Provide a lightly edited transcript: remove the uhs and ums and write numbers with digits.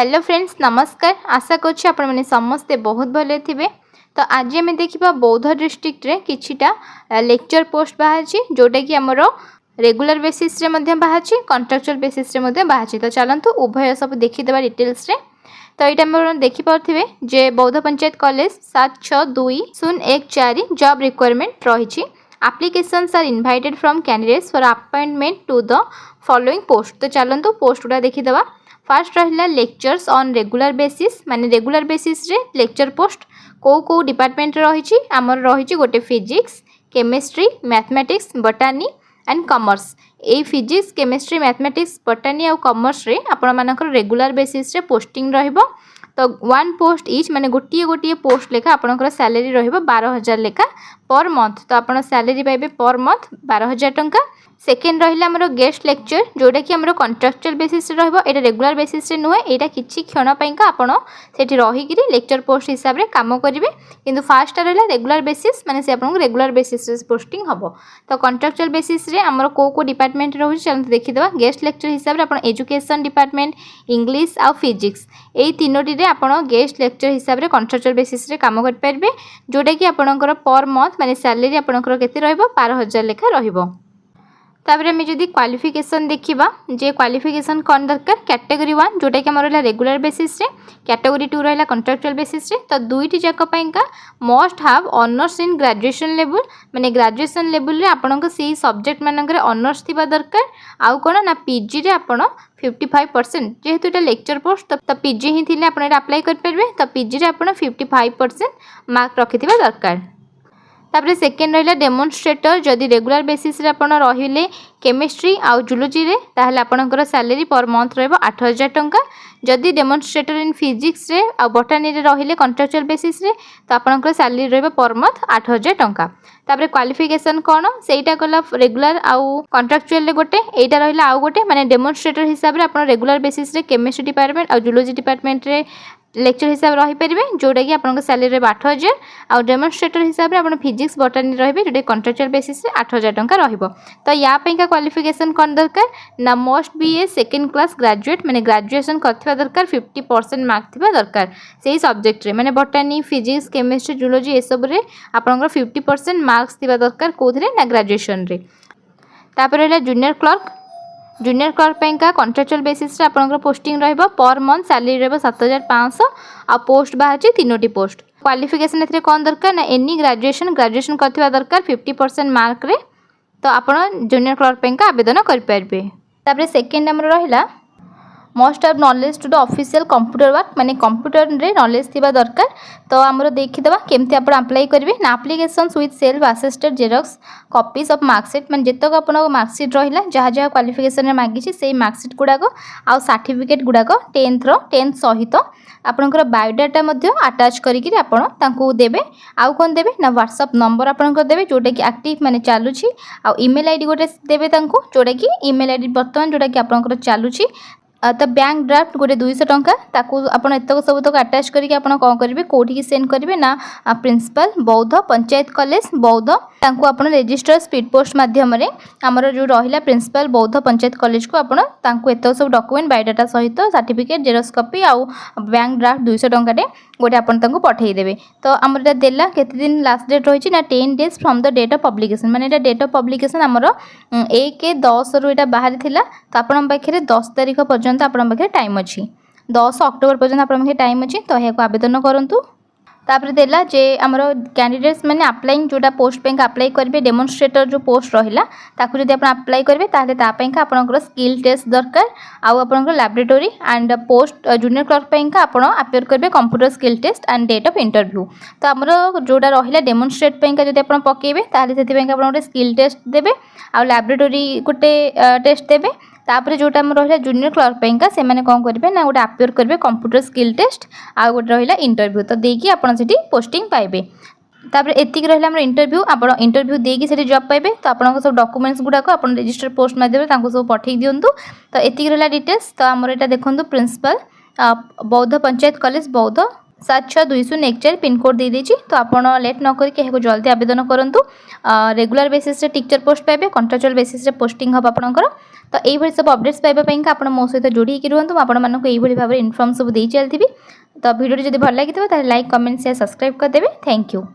Hello friends नमस्कार। आशा करछि आपण माने समस्ते बहुत भले थिबे। तो आज आम देखा बौद्ध डिस्ट्रिक्ट रे किछिटा लेक्चर पोस्ट बाहर जोटा कि आमर रेगुलर बेसिस रे मध्य बाहर कॉन्ट्रैक्चुअल बेसिस रे मध्य बाहर। तो चलतु उभय सब देखीदेवा डिटेल्स रे। तो यहाँ देखिपे जे बौद्ध पंचायत कॉलेज 762014 जॉब रिक्वायरमेंट रही। Applications are invited from candidates for appointment to the following post। तो चलतु पोस्ट गुड़ा देखीदेवा। फास्ट रहा लेक्चर्स ऑन रेगुलर बेसिस माने रेगुलर बेसिस रे लेक्चर पोस्ट को डिपार्टमेंट रही आमर रही गोटे physics chemistry mathematics botany and commerce. ए फिजिक्स केमिस्ट्री मैथमेटिक्स बटानी और कॉमर्स रे आपण मानकर रेगुलर बेसिस रे पोस्टिंग रहिबो। तो वन पोस्ट इच माने गोटे गोटे पोस्ट लेखा आपनकर सैलरी रहिबो 12,000 लेखा पर मंथ। तो आपण सैलरी पाइबे पर मंथ 12,000 टंका। सेकेंड रहा आमर गेस्ट लेक्चर जोटा कि आमर कॉन्ट्रैक्चुअल बेसिस रे रहबो। एटा रेगुलर बेसिस रे नुहे, एटा किछि क्षण पइका आपण सेठी रहिकिरी लेक्चर पोस्ट हिसाब रे काम करिवे। किंतु फास्ट रहा रेगुलर बेसिस माने से आपन रेगुलर बेसिस रे पोस्टिंग हबो। तो कॉन्ट्रैक्चुअल बेसिस रे आमर को डिपार्टमेंट रहउछि चलते देखिदेबा। गेस्ट लेक्चर हिसाब रे आपण एजुकेशन डिपार्टमेंट इंग्लिश आ फिजिक्स एई तीनोटी रे आपण गेस्ट लेक्चर हिसाब रे कॉन्ट्रैक्चुअल बेसिस रे काम कर परबे जोटा कि आपनकर पर मंथ माने सैलरी आपनकर केते रहइबो 12,000 लेखा रहइबो। तापर आम जदि क्वालिफिकेशन देखा जे क्वालिफिकेशन कौन दरकार कैटेगरी 1 जोटा कि आम रहा रेगुलर बेसिस रे, कैटेगरी 2 रहा कॉन्ट्रैक्चुअल बेसिस रे। तो दुईटी जाक must have honours in graduation level माने ग्रेजुएशन लेवल रे आपन से सब्जेक्ट मानक ऑनर्स थिबा दरकार। आउ कोन ना पीजी रे आपन 55% जेहेतु एटा लेक्चर पोस्ट तो पीजी ही थिले आपन अप्लाई कर परबे। तो पीजी रे आपन 55% मार्क रखिथिबा दरकार। तापर सेकेंड रहा डेमोन्स्ट्रेटर जदि रेगुलर बेसिस रे आपण रहिले केमिस्ट्री आउ जूलॉजी रे ताहले आपनकर सैलरी पर मंथ रहबो 8,000 टंका। जदि डेमोन्स्ट्रेटर इन फिजिक्स रे आ बॉटनी रे रहिले कॉन्ट्रैक्चुअल बेसिस रे तो आपनकर सैलरी रहबो पर मंथ 8,000 टंका। तापर क्वालिफिकेशन कोन सेटा गला रेगुलर आउ कॉन्ट्रैक्चुअल रे गोटे एटा रहिला आउ गोटे माने डेमोन्स्ट्रेटर हिसाब रे आपण रेगुलर बेसिस रे केमिस्ट्री डिपार्टमेंट आउ जूलॉजी डिपार्टमेंट रे लेक्चर हिसाब रही पारे जोटा कि आपन सैलरी 8,000 आउ डेमोन्स्ट्रेटर हिसाब रे आपन फिजिक्स बॉटनी रहिबे जोटा कॉन्ट्रैक्चुअल बेसिस रे 8,000 टंका रहिबो। तो या पैका क्वालिफिकेशन कोन दरकार ना must be A second class graduate माने ग्रेजुएशन करथिबा दरकार 50% मार्क थिबा दरकार सेही सब्जेक्ट रे माने बॉटनी फिजिक्स केमिस्ट्री जूलॉजी ए सब रे आपन 50% मार्क्स थिबा दरकार कोथरे ना ग्रेजुएशन रे। तापर रहला जूनियर क्लर्क पैंका कॉन्ट्रैक्चुअल बेसिस रे आपनकर पोस्टिंग रहबो पर मंथ सैलरी रहबो 7,500 आ पोस्ट बाहर तीनोटी पोस्ट। क्वालिफिकेशन एथरे कोन दरकार ना एनी ग्रेजुएशन करथिबा दरकार 50% मार्क रे। तो आपण जूनियर क्लर्क पैंका आवेदन कर परबे। तापर सेकेंड नंबर रहला must have knowledge to the official computer work माने कंप्यूटर रे नॉलेज थिबा दरकार। तो हमरो देखिदबा केमती आपण अप्लाई करबे ना applications with self assisted xerox copies of marksheet माने जतक आपण मार्कशीट रहिला जहाँ जहाँ क्वालिफिकेशन रे मागिछि सेही मार्कशीट गुडाको आ सर्टिफिकेट गुडाको 10th सहित आपनकर बायोडाटा मध्ये अटैच करिकि आपण तांको देबे। आउ कोन देबे ना व्हाट्सएप नंबर आपनकर देबे जोटा कि एक्टिव माने चालुछि आ ईमेल आईडी गोटे देबे तांको जोटा कि ईमेल आईडी वर्तमान जोटा कि आपनकर चालुछि। तो बैंक ड्राफ्ट गोटे 200 टंका ताकू आपन एतक सब तक अटैच करके आपन कोन करिवे कोठी की सेंड करिवे ना प्रिंसिपल बौद्ध पंचायत कॉलेज बौद्ध तांको आपन रजिस्टर स्पीड पोस्ट माध्यम रे हमर जो रहिला प्रिंसिपल बौद्ध पंचायत कॉलेज को आपन तांको एतक सब डॉक्यूमेंट बायोडाटा सहित सर्टिफिकेट जेरॉक्स कॉपी आउ बैंक ड्राफ्ट 200 टंका रे गोटे आपन तांको पठेई देबे। तो हमर एटा देला केते दिन लास्ट डेट रहिछि ना 10 days from the date of publication माने एटा डेट ऑफ पब्लिकेशन हमर 1/10 रु एटा बाहर थिला। तो आपन पाखरे 10 तारिख पर्यंत आपन पाखे टाइम अच्छी 10 अक्टोबर पर्यंत आपन पाखे टाइम अच्छी। तो यहाँ आवेदन करंतु। तापर देला जे हमरो कैंडिडेट्स माने अप्लाइंग जोटा पोस्ट बैंक अप्लाई करबे डेमोन्स्ट्रेटर जो पोस्ट रहिला ताकू जदि आपन अप्लाई करबे ताहले ता पैंका आपनकर स्किल टेस्ट दरकार आउ आपनकर laboratory and post junior clerk पैंका आपन अपियर करबे computer skill test and date of interview. तो हमरो जोटा रहिला डेमोन्स्ट्रेट पैंका जदि आपन पकेबे ताहले सेति पैंका आपन गोटे स्किल टेस्ट देबे आउ लैबोरेटरी गोटे टेस्ट देबे। तापर जोटा हम रहिला जूनियर क्लर्क पैंका से माने कोन करबे ना गोटे अपियर करबे कंप्यूटर स्किल टेस्ट आ गोटे रहिला इंटरव्यू। तो देकी आपन सेठी पोस्टिंग पाइबे। तापर एतिक रहिला हमर इंटरव्यू आपण इंटरव्यू देकी सेठी जॉब पाइबे। तो आपन सब डॉक्यूमेंट्स गुडा को आपण रजिस्टर पोस्ट माध्यम तांको सब पठेई दियंतु। तो एतिक रहिला डिटेल्स। तो हमर एटा देखंतु प्रिंसिपल बौद्ध पंचायत कॉलेज बौद्ध 7620 पिनकोड दे देछि। तो आपण लेट न करके एहाको जल्दी आवेदन करंतु। रेगुलर बेसिस रे टीचर पोस्ट पाइबे, कॉन्ट्रैक्चुअल बेसिस रे पोस्टिंग हम आपनकर। तो यही भली सब अपडेट्स पाइबा पई का आपण मो सहित जोड़ी के रहंतु। आपण मानको एही भली भाबरे इन्फॉर्म सब देई चलथिबी। तो वीडियो जदि भल लागितबा त लाइक, कमेंट, शेयर, सब्सक्राइब कर देबे। Thank you.